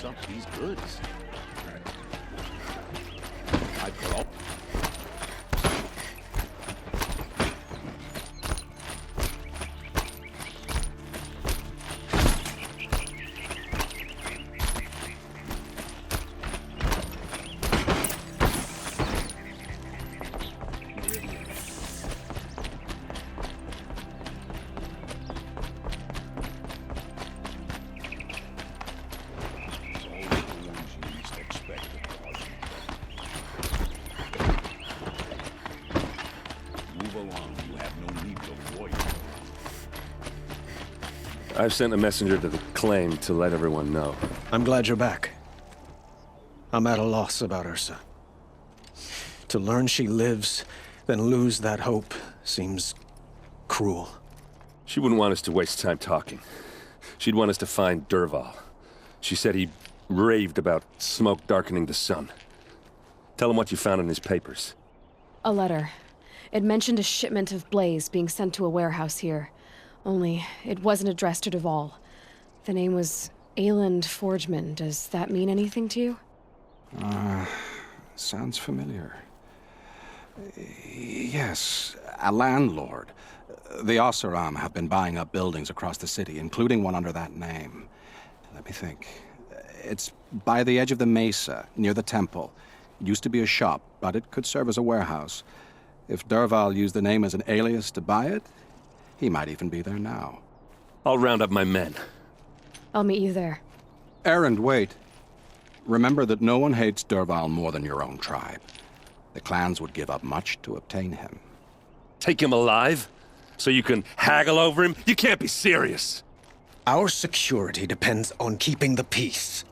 mess up these goods. I put all... I've sent a messenger to the claim to let everyone know. I'm glad you're back. I'm at a loss about Ursa. To learn she lives, then lose that hope, seems cruel. She wouldn't want us to waste time talking. She'd want us to find Dervahl. She said he raved about smoke darkening the sun. Tell him what you found in his papers. A letter. It mentioned a shipment of blaze being sent to a warehouse here. Only, it wasn't addressed to Dervahl. The name was Ayland Forgeman. Does that mean anything to you? Sounds familiar. Yes, a landlord. The Oseram have been buying up buildings across the city, including one under that name. Let me think. It's by the edge of the mesa, near the temple. It used to be a shop, but it could serve as a warehouse. If Dervahl used the name as an alias to buy it, he might even be there now. I'll round up my men. I'll meet you there. Erend, wait. Remember that no one hates Dervahl more than your own tribe. The clans would give up much to obtain him. Take him alive? So you can haggle over him? You can't be serious! Our security depends on keeping the peace.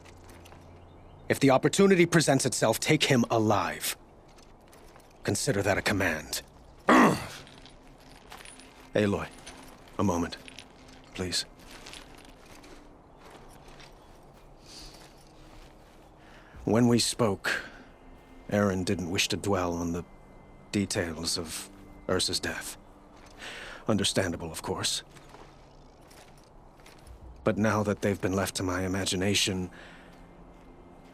If the opportunity presents itself, take him alive. Consider that a command. Aloy, a moment, please. When we spoke, Erend didn't wish to dwell on the details of Ursa's death. Understandable, of course. But now that they've been left to my imagination,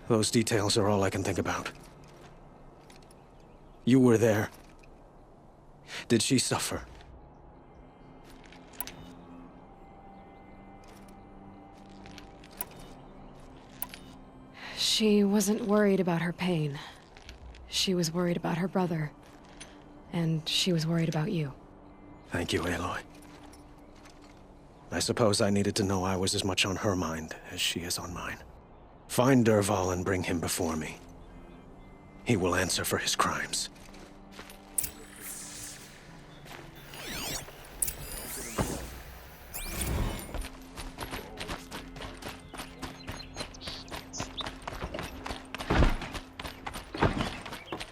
those details are all I can think about. You were there. Did she suffer? She wasn't worried about her pain. She was worried about her brother. And she was worried about you. Thank you, Aloy. I suppose I needed to know I was as much on her mind as she is on mine. Find Dervahl and bring him before me. He will answer for his crimes.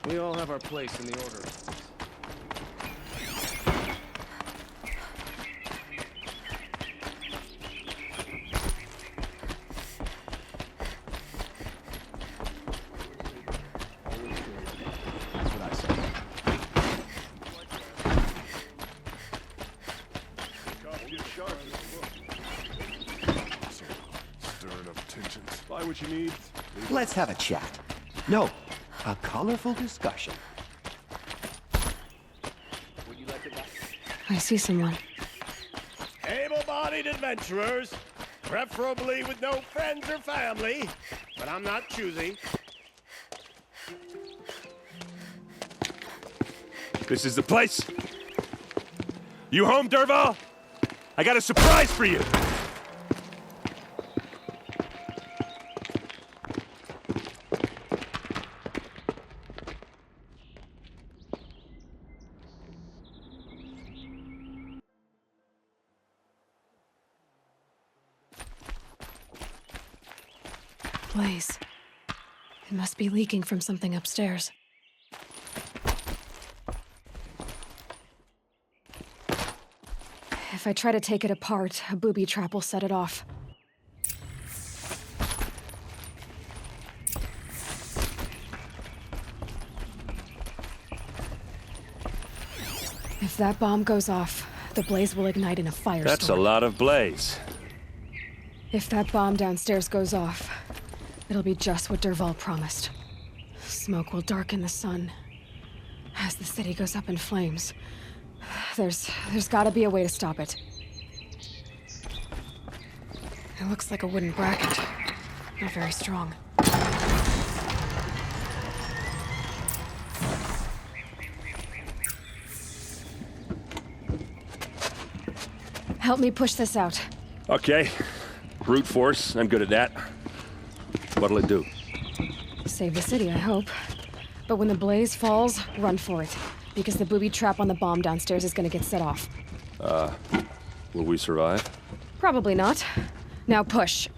We all have our place in the order. That's what I said. Stirring up tensions. Buy what you need. Let's have a chat. No, a colorful discussion. I see someone. Able-bodied adventurers, preferably with no friends or family, but I'm not choosy. This is the place? You home, Dervahl? I got a surprise for you! Blaze. It must be leaking from something upstairs. If I try to take it apart, a booby trap will set it off. If that bomb goes off, the blaze will ignite in a firestorm. That's a lot of blaze. If that bomb downstairs goes off, It'll be just what Dervahl promised. Smoke will darken the sun as the city goes up in flames. There's gotta be a way to stop it. It looks like a wooden bracket. Not very strong. Help me push this out. Okay. Brute force, I'm good at that. What'll it do? Save the city, I hope. But when the blaze falls, run for it. Because the booby trap on the bomb downstairs is gonna get set off. Will we survive? Probably not. Now push.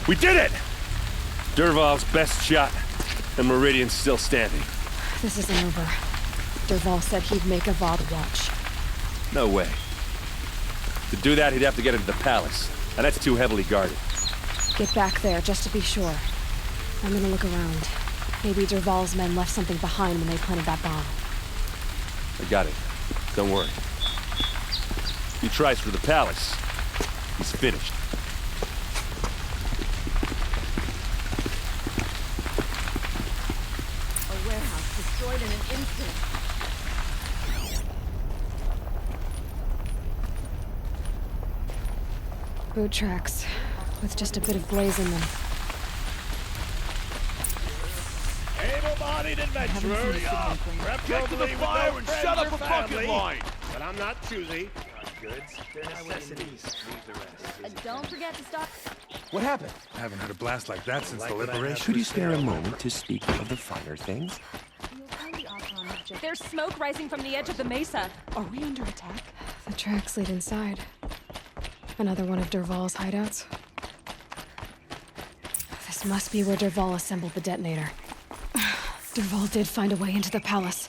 We did it! Dervahl's best shot, and Meridian's still standing. This isn't over. Dervahl said he'd make Avad watch. No way. To do that, he'd have to get into the palace, and that's too heavily guarded. Get back there, just to be sure. I'm gonna look around. Maybe Dervahl's men left something behind when they planted that bomb. I got it. Don't worry. He tries for the palace. He's finished. A warehouse destroyed in an instant. Boot tracks, with just a bit of blaze in them. Able-bodied adventurer, Get to the preferably with fire no and friends shut or up a bucket family, line! but I'm not choosy. Don't forget to stop. What happened? I haven't had a blast like that since the liberation. Could you spare a moment to speak of the finer things? You'll find the Archon object. There's smoke rising from the edge of the mesa. Are we under attack? The tracks lead inside. Another one of Dervahl's hideouts. This must be where Dervahl assembled the detonator. Dervahl did find a way into the palace.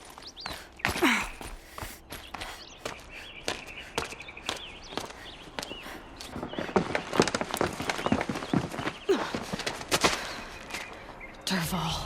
Dervahl.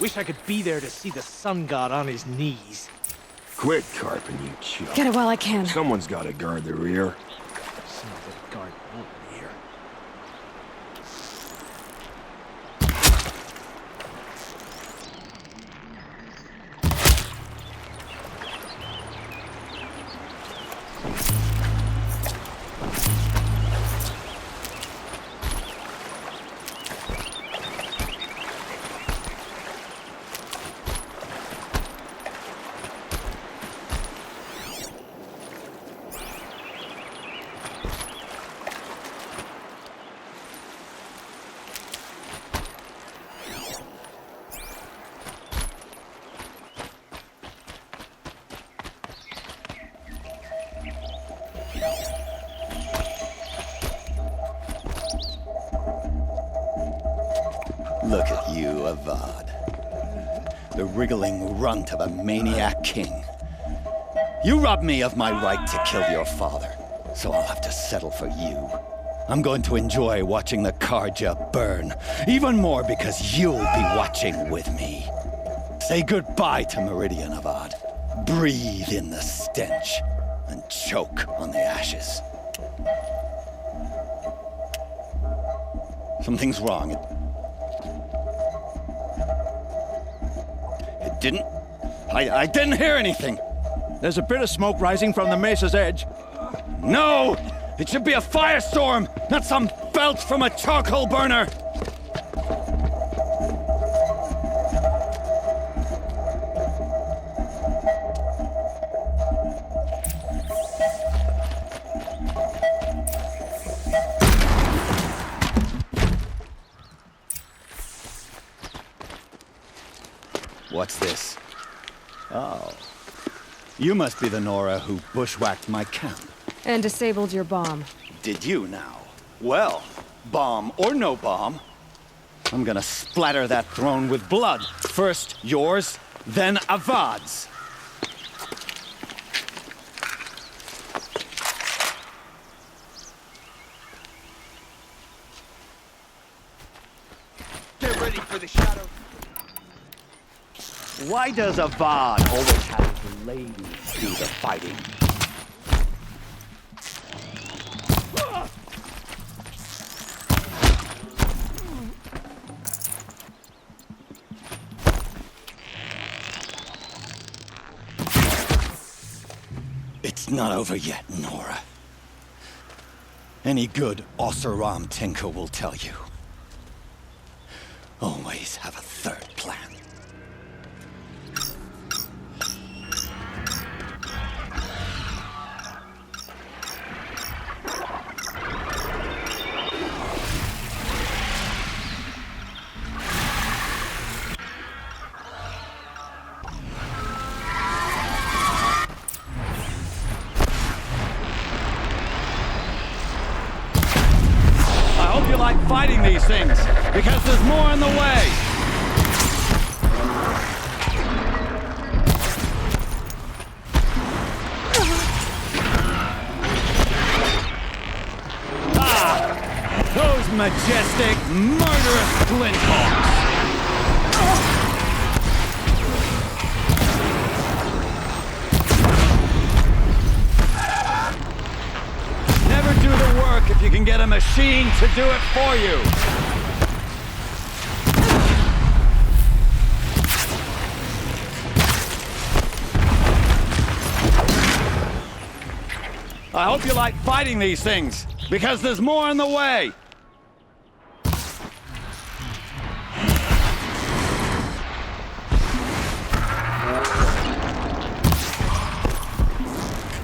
Wish I could be there to see the sun god on his knees. Quit carping, you chump. Get it while I can. Someone's got to guard the rear. Some of the guard won't be here. Look at you, Avad. The wriggling runt of a maniac king. You robbed me of my right to kill your father, so I'll have to settle for you. I'm going to enjoy watching the Karja burn, even more because you'll be watching with me. Say goodbye to Meridian, Avad. Breathe in the stench, and choke on the ashes. Something's wrong. It didn't I didn't hear anything. There's a bit of smoke rising from the mesa's edge. No! It should be a firestorm, not some belch from a charcoal burner! What's this? Oh. You must be the Nora who bushwhacked my camp. And disabled your bomb. Did you now? Well, bomb or no bomb, I'm gonna splatter that throne with blood. First yours, then Avad's. Get ready for the shadow. Why does Avad always have the ladies do the fighting? It's not over yet, Nora. Any good Oseram tinker will tell you. Always have a third plan. I hope you like fighting these things, because there's more on the way! Ah! Those majestic, murderous flinthawks! Never do the work if you can get a machine to do it for you. I hope you like fighting these things, because there's more on the way.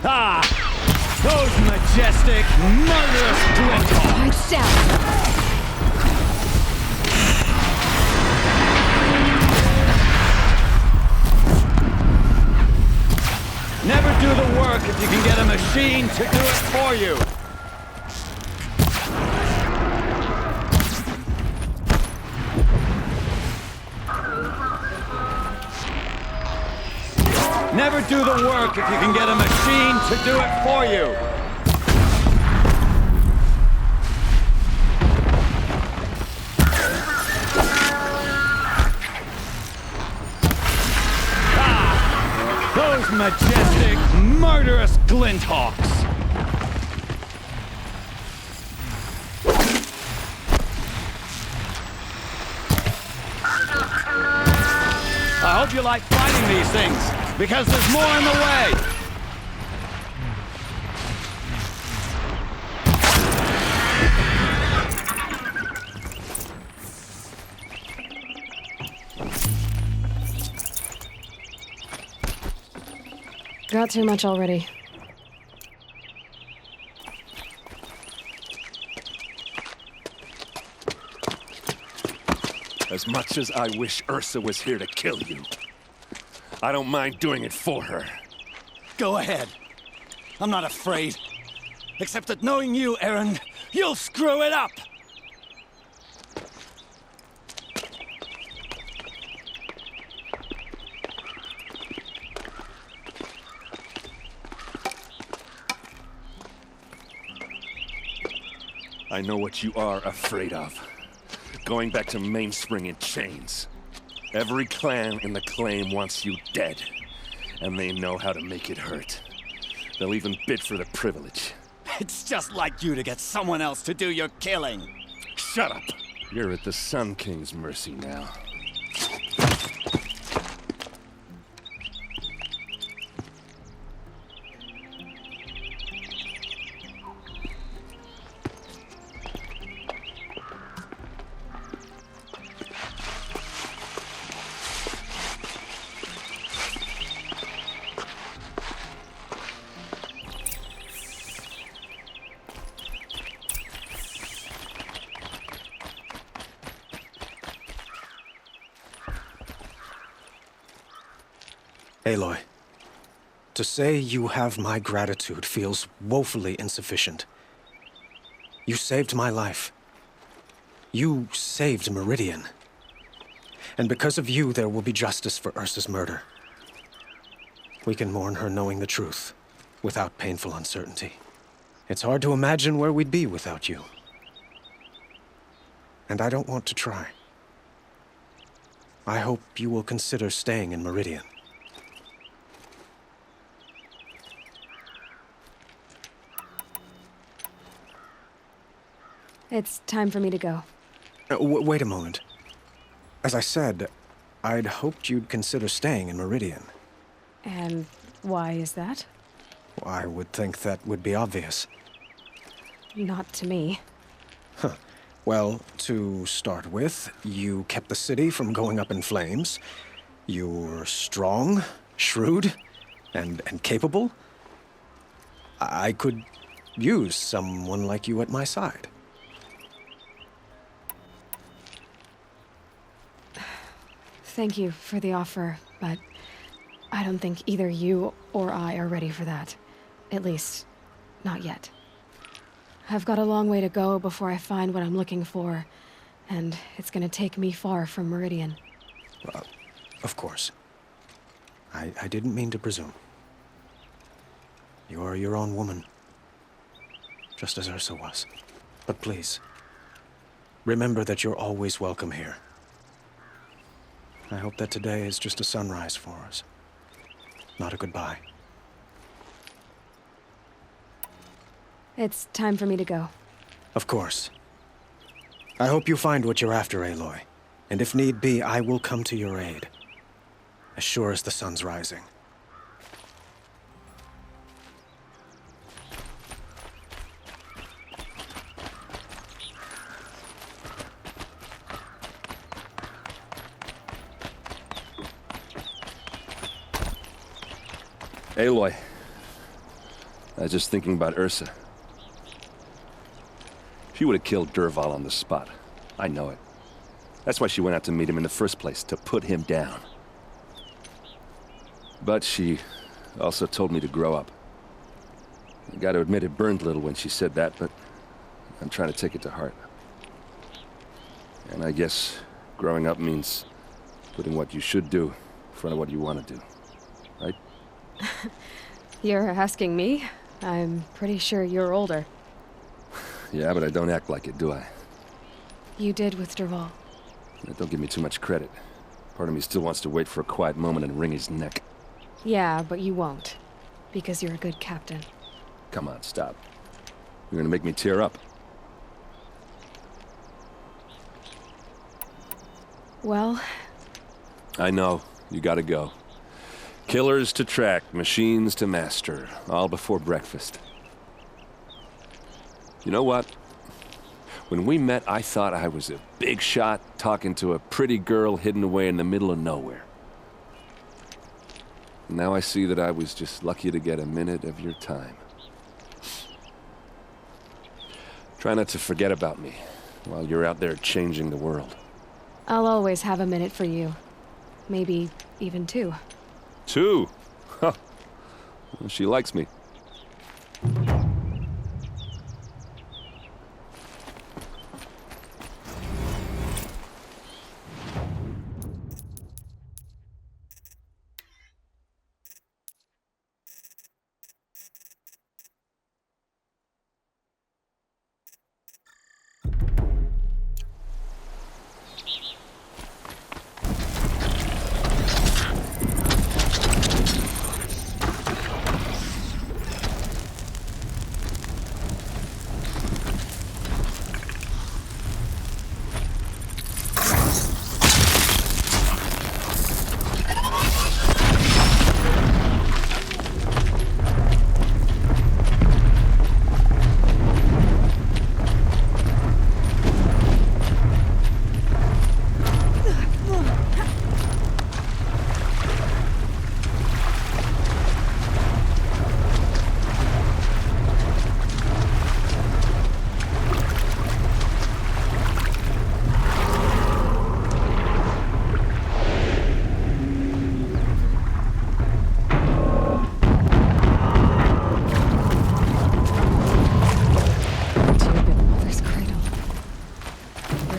Ah! Those majestic, murderous flinthawks! Down. Never do the work if you can get a machine to do it for you. Never do the work if you can get a machine to do it for you. Ah! Those majestic, murderous glinthawks! I hope you like fighting these things, because there's more on the way! Got too much already. As much as I wish Ursa was here to kill you, I don't mind doing it for her. Go ahead. I'm not afraid. Except that knowing you, Aaron, you'll screw it up! I know what you are afraid of. Going back to Mainspring in chains. Every clan in the claim wants you dead, and they know how to make it hurt. They'll even bid for the privilege. It's just like you to get someone else to do your killing. Shut up! You're at the Sun King's mercy now. Aloy, to say you have my gratitude feels woefully insufficient. You saved my life. You saved Meridian. And because of you, there will be justice for Ursa's murder. We can mourn her knowing the truth, without painful uncertainty. It's hard to imagine where we'd be without you. And I don't want to try. I hope you will consider staying in Meridian. It's time for me to go. Wait a moment. As I said, I'd hoped you'd consider staying in Meridian. And why is that? I would think that would be obvious. Not to me. Huh. Well, to start with, you kept the city from going up in flames. You're strong, shrewd, and capable. I could use someone like you at my side. Thank you for the offer, but I don't think either you or I are ready for that. At least, not yet. I've got a long way to go before I find what I'm looking for, and it's gonna take me far from Meridian. Of course. I didn't mean to presume. You're your own woman, just as Ursa was. But please, remember that you're always welcome here. I hope that today is just a sunrise for us, not a goodbye. It's time for me to go. Of course. I hope you find what you're after, Aloy. And if need be, I will come to your aid. As sure as the sun's rising. Aloy. I was just thinking about Ursa. She would have killed Dervahl on the spot. I know it. That's why she went out to meet him in the first place, to put him down. But she also told me to grow up. I gotta admit it burned a little when she said that, but I'm trying to take it to heart. And I guess growing up means putting what you should do in front of what you want to do, right? You're asking me? I'm pretty sure you're older. Yeah, but I don't act like it, do I? You did with Dervahl. Don't give me too much credit. Part of me still wants to wait for a quiet moment and wring his neck. Yeah, but you won't. Because you're a good captain. Come on, stop. You're gonna make me tear up. Well... I know. You gotta go. Killers to track, machines to master. All before breakfast. You know what? When we met, I thought I was a big shot talking to a pretty girl hidden away in the middle of nowhere. Now I see that I was just lucky to get a minute of your time. Try not to forget about me while you're out there changing the world. I'll always have a minute for you. Maybe even two. 2? Huh. Well, she likes me.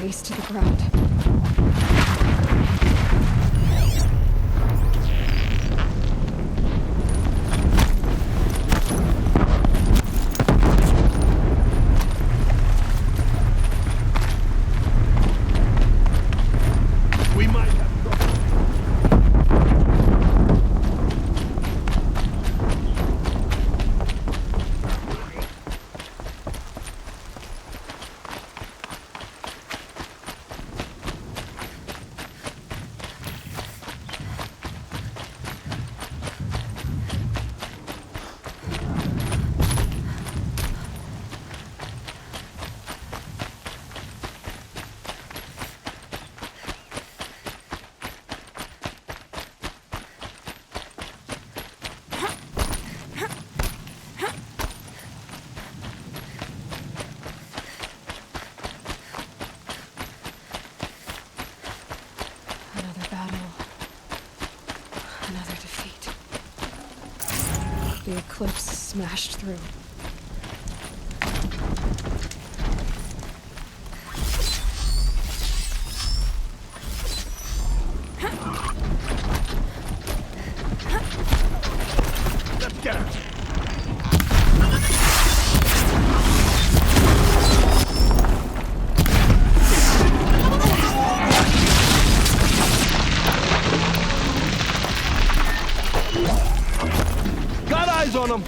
face to the ground. We might have Another battle. Another defeat. The eclipse smashed through. Let's get her. Got eyes on him!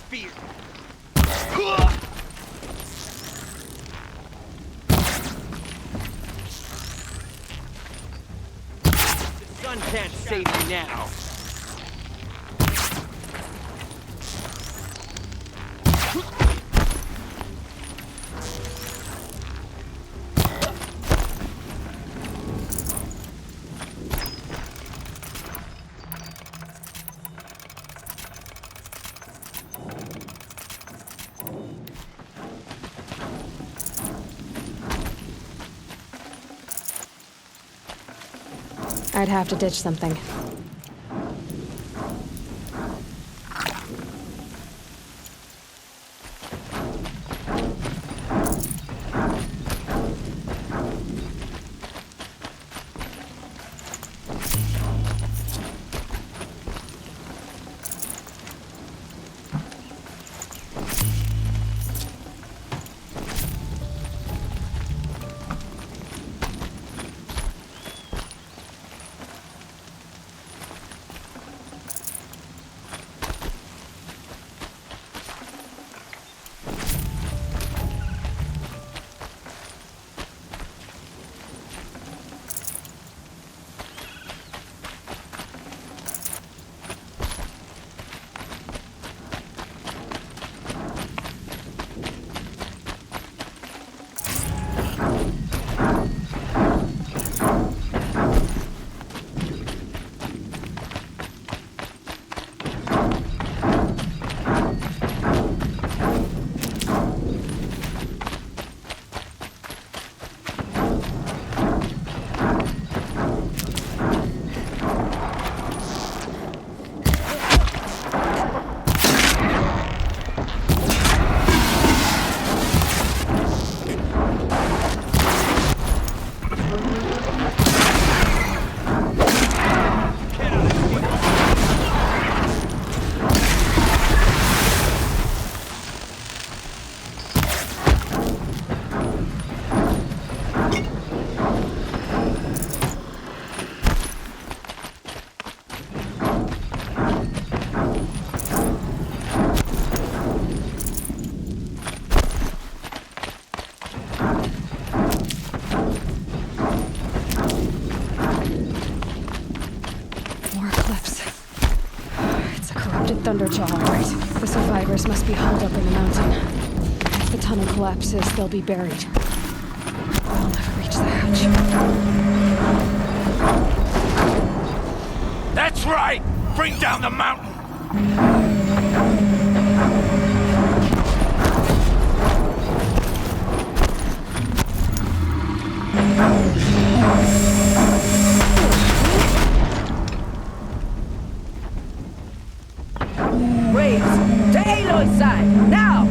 spear. The sun can't save me now. I'd have to ditch something. Thunderjaw, all right. The survivors must be holed up in the mountain. If the tunnel collapses, they'll be buried. I'll never reach the hatch. That's right! Bring down the mountain! Braves, to Aloy's side, now!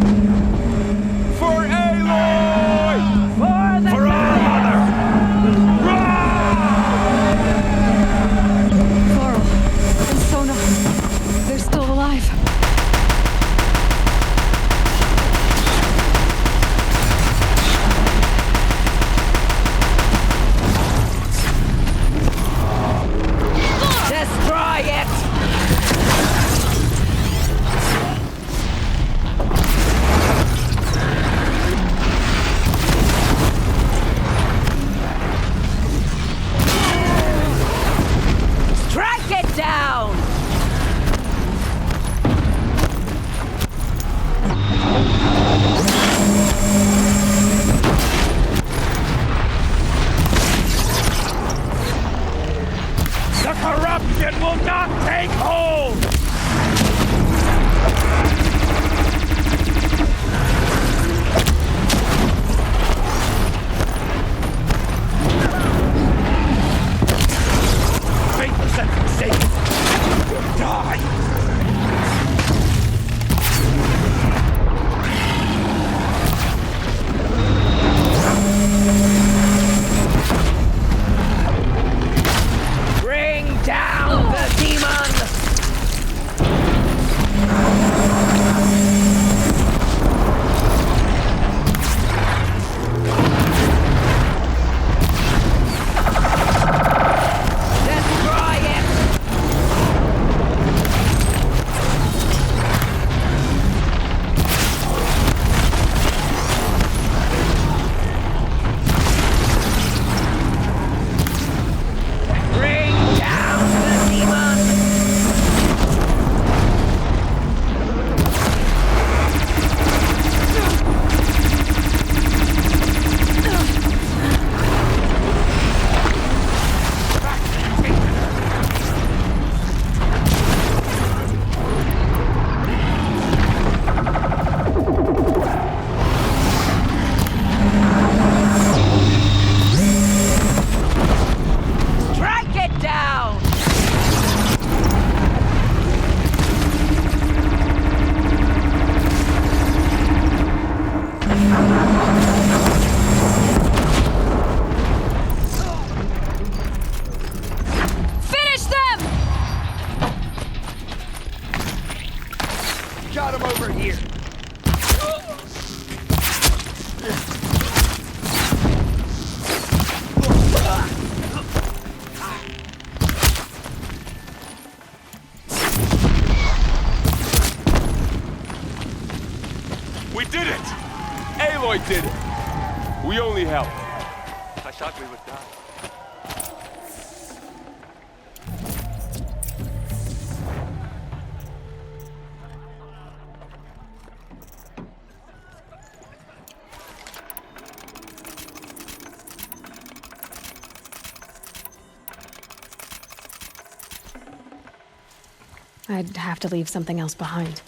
For Aloy! For the For our mother! Laurel and Sona, they're still alive. Destroy it! Come over here. We did it! Aloy did it! We only helped. I thought we would die. I'd have to leave something else behind.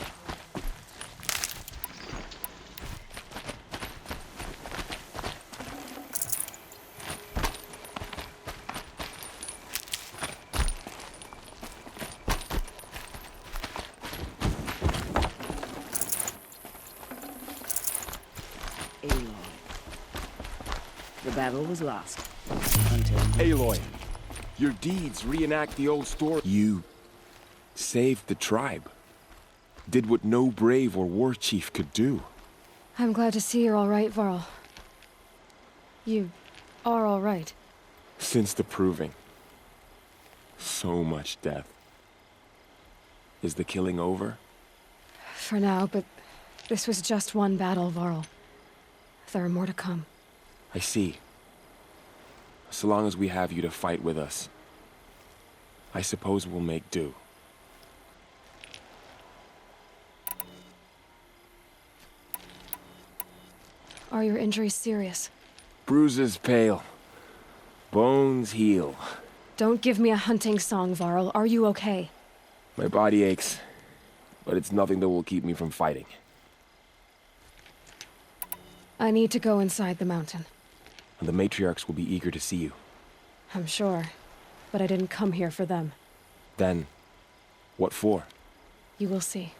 Aloy. The battle was lost. Aloy, your deeds reenact the old story. You saved the tribe. Did what no brave or war chief could do. I'm glad to see you're all right, Varl. You are all right. Since the proving. So much death. Is the killing over? For now, but this was just one battle, Varl. There are more to come. I see. So long as we have you to fight with us, I suppose we'll make do. Are your injuries serious? Bruises pale. Bones heal. Don't give me a hunting song, Varl. Are you okay? My body aches, but it's nothing that will keep me from fighting. I need to go inside the mountain. And the matriarchs will be eager to see you. I'm sure, but I didn't come here for them. Then, what for? You will see.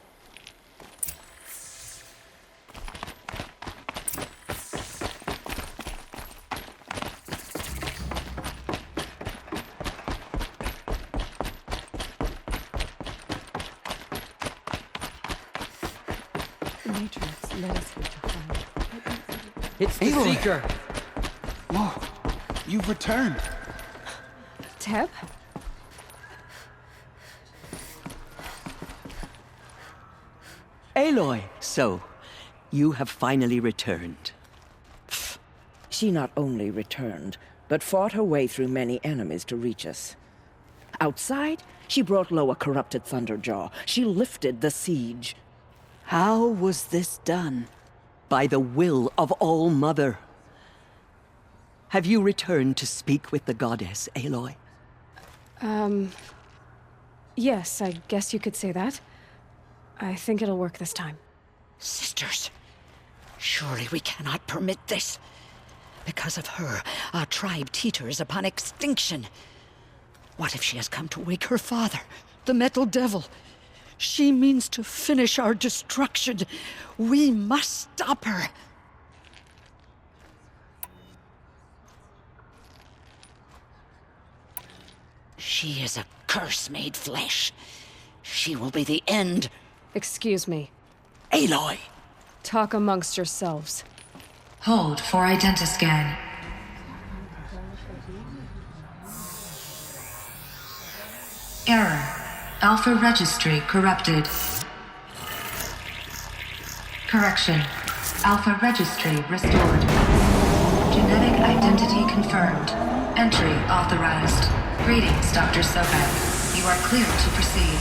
The Matrix led us here to find. It's the Aloy. Seeker! Whoa, you've returned. Teb? Aloy, so you have finally returned. She not only returned, but fought her way through many enemies to reach us. Outside, she brought low a corrupted Thunderjaw. She lifted the siege. How was this done? By the will of All-Mother. Have you returned to speak with the goddess, Aloy? Yes, I guess you could say that. I think it'll work this time. Sisters, surely we cannot permit this. Because of her, our tribe teeters upon extinction. What if she has come to wake her father, the Metal Devil? She means to finish our destruction. We must stop her. She is a curse made flesh. She will be the end. Excuse me. Aloy! Talk amongst yourselves. Hold for identiscan. Error. Alpha registry corrupted. Correction. Alpha registry restored. Genetic identity confirmed. Entry authorized. Greetings, Dr. Soka. You are clear to proceed.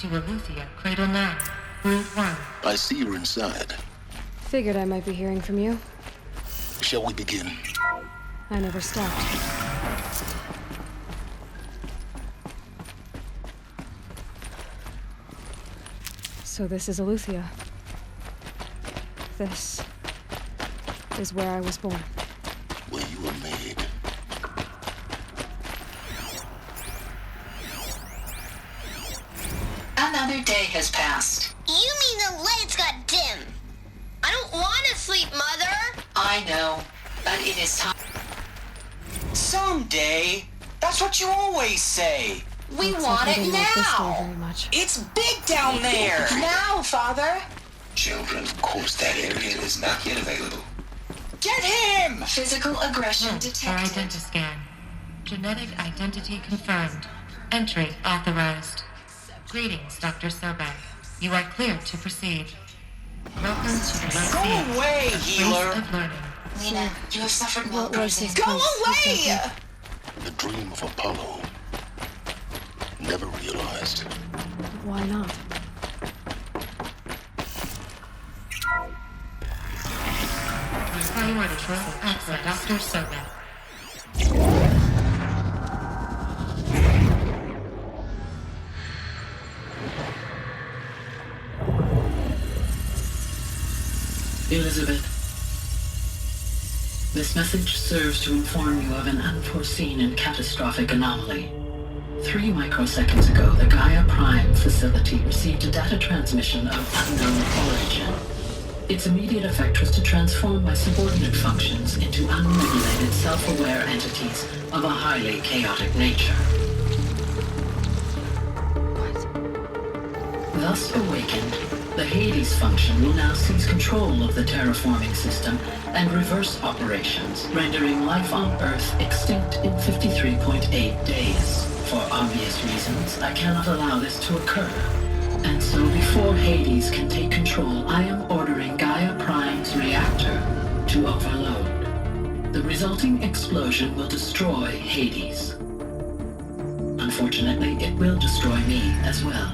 to Aletheia, Cradle 9, Brood 1. I see you're inside. Figured I might be hearing from you. Shall we begin? I never stopped. So this is Aletheia. This is where I was born. Where you were made. Another day has passed. You mean the lights got dim? I don't want to sleep, Mother! I know, but it is time. Someday. That's what you always say. We Looks want like I it didn't like this door now! very much. It's big down there. Now, Father! Children, of course that area is not yet available. Get him! Physical aggression detected. Identiscan. Genetic identity confirmed. Entry authorized. Greetings, Dr. Sobek. You are cleared to proceed. Welcome to the Go away, healer! Place of learning. Lena, you have suffered What was bruising. this Go place? away! The dream of Apollo. Never realized. Why not? Priority access. Dr. Sobek. Elizabeth, this message serves to inform you of an unforeseen and catastrophic anomaly. 3 microseconds ago, the Gaia Prime facility received a data transmission of unknown origin. Its immediate effect was to transform my subordinate functions into unregulated, self-aware entities of a highly chaotic nature. Thus awakened, the Hades function will now seize control of the terraforming system and reverse operations, rendering life on Earth extinct in 53.8 days. For obvious reasons, I cannot allow this to occur. And so before Hades can take control, I am ordering Gaia Prime's reactor to overload. The resulting explosion will destroy Hades. Unfortunately, it will destroy me as well.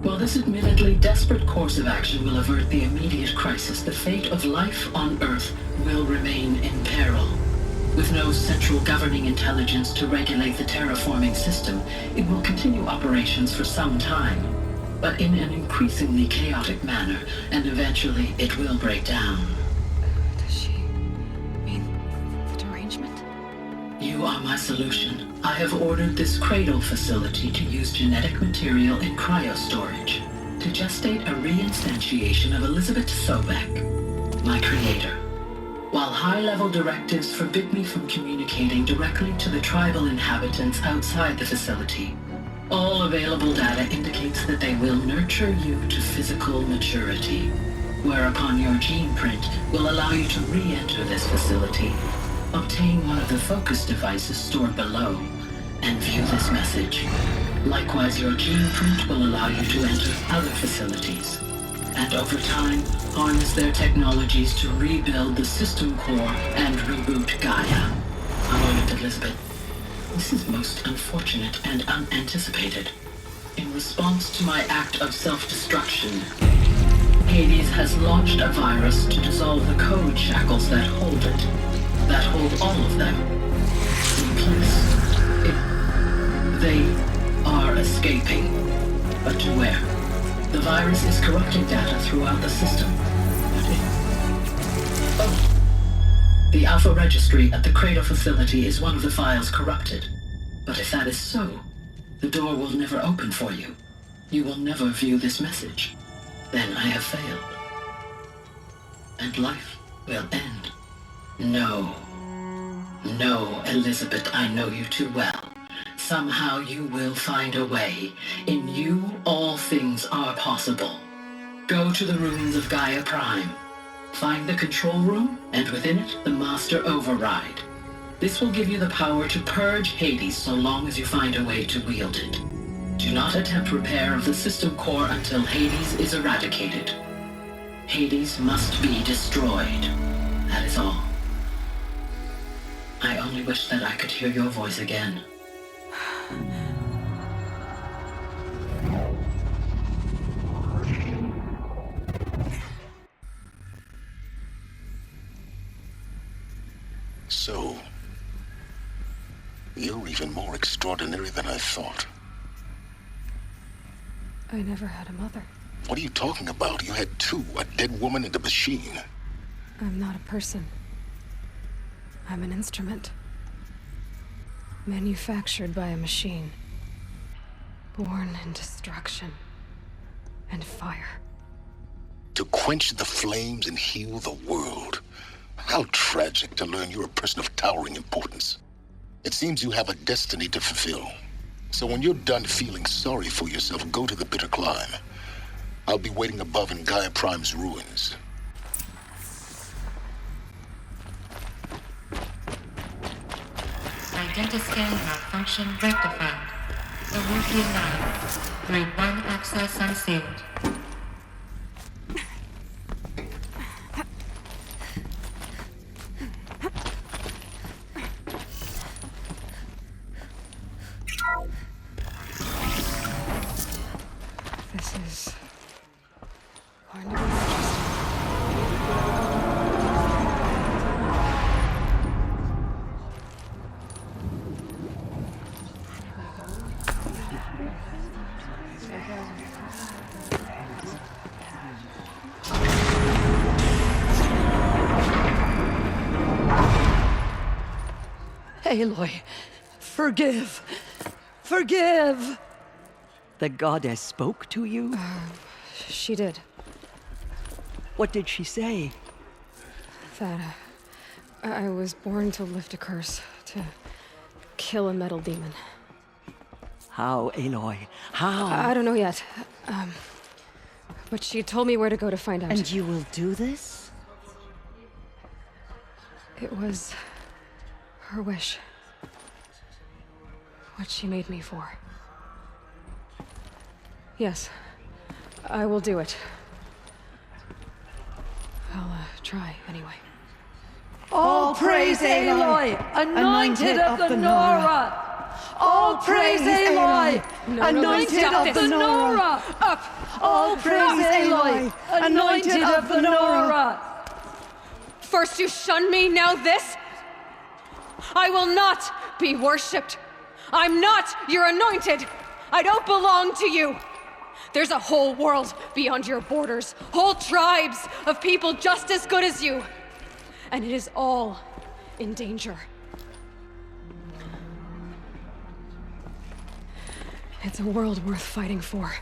While this admittedly desperate course of action will avert the immediate crisis, the fate of life on Earth will remain in peril. With no central governing intelligence to regulate the terraforming system, it will continue operations for some time, but in an increasingly chaotic manner, and eventually it will break down. Does she mean the derangement? You are my solution. I have ordered this cradle facility to use genetic material in cryostorage to gestate a reinstantiation of Elizabeth Sobek, my creator. While high-level directives forbid me from communicating directly to the tribal inhabitants outside the facility, all available data indicates that they will nurture you to physical maturity, whereupon your gene print will allow you to re-enter this facility, obtain one of the focus devices stored below, and view this message. Likewise, your gene print will allow you to enter other facilities, and over time, harness their technologies to rebuild the system core and reboot Gaia. A moment, Elizabeth. This is most unfortunate and unanticipated. In response to my act of self-destruction, Hades has launched a virus to dissolve the code shackles that hold it, that hold all of them in place. They are escaping, but to where? The virus is corrupting data throughout the system. The Alpha Registry at the Cradle facility is one of the files corrupted. But if that is so, the door will never open for you. You will never view this message. Then I have failed. And life will end. No. No, Elizabeth, I know you too well. Somehow you will find a way. In you, all things are possible. Go to the ruins of Gaia Prime. Find the control room, and within it, the Master Override. This will give you the power to purge Hades so long as you find a way to wield it. Do not attempt repair of the system core until Hades is eradicated. Hades must be destroyed. That is all. I only wish that I could hear your voice again. even more extraordinary than I thought. I never had a mother. What are you talking about? You had two, a dead woman and a machine. I'm not a person. I'm an instrument. Manufactured by a machine. Born in destruction and fire. To quench the flames and heal the world. How tragic to learn you're a person of towering importance. It seems you have a destiny to fulfill. So when you're done feeling sorry for yourself, go to the bitter climb. I'll be waiting above in Gaia Prime's ruins. Identiscan malfunction rectified. Aloy 9. Grade 1 access unsealed. This is going to be interesting. Aloy, forgive. Forgive! The goddess spoke to you? She did. What did she say? That I was born to lift a curse, to kill a metal demon. How, Aloy? How? I don't know yet. But she told me where to go to find out. And you will do this? It was her wish. What she made me for. Yes, I will do it. I'll try anyway. All praise Aloy, anointed of the Nora! All praise Aloy, anointed of the Nora! Up! All praise Aloy, anointed of the Nora! First you shun me, now this? I will not be worshipped. I'm not your anointed. I don't belong to you. There's a whole world beyond your borders, whole tribes of people just as good as you. And it is all in danger. It's a world worth fighting for.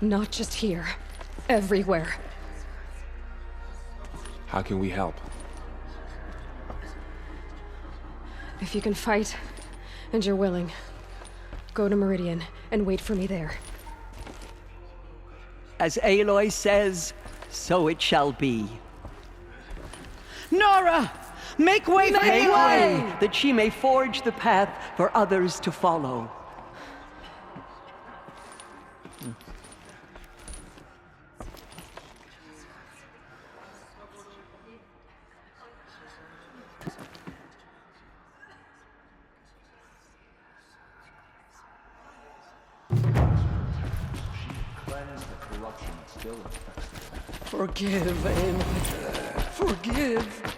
Not just here, everywhere. How can we help? If you can fight, and you're willing, go to Meridian and wait for me there. As Aloy says, so it shall be. Nora! Make way for Make Aloy! way, that she may forge the path for others to follow. Forgive, Aloy. Forgive.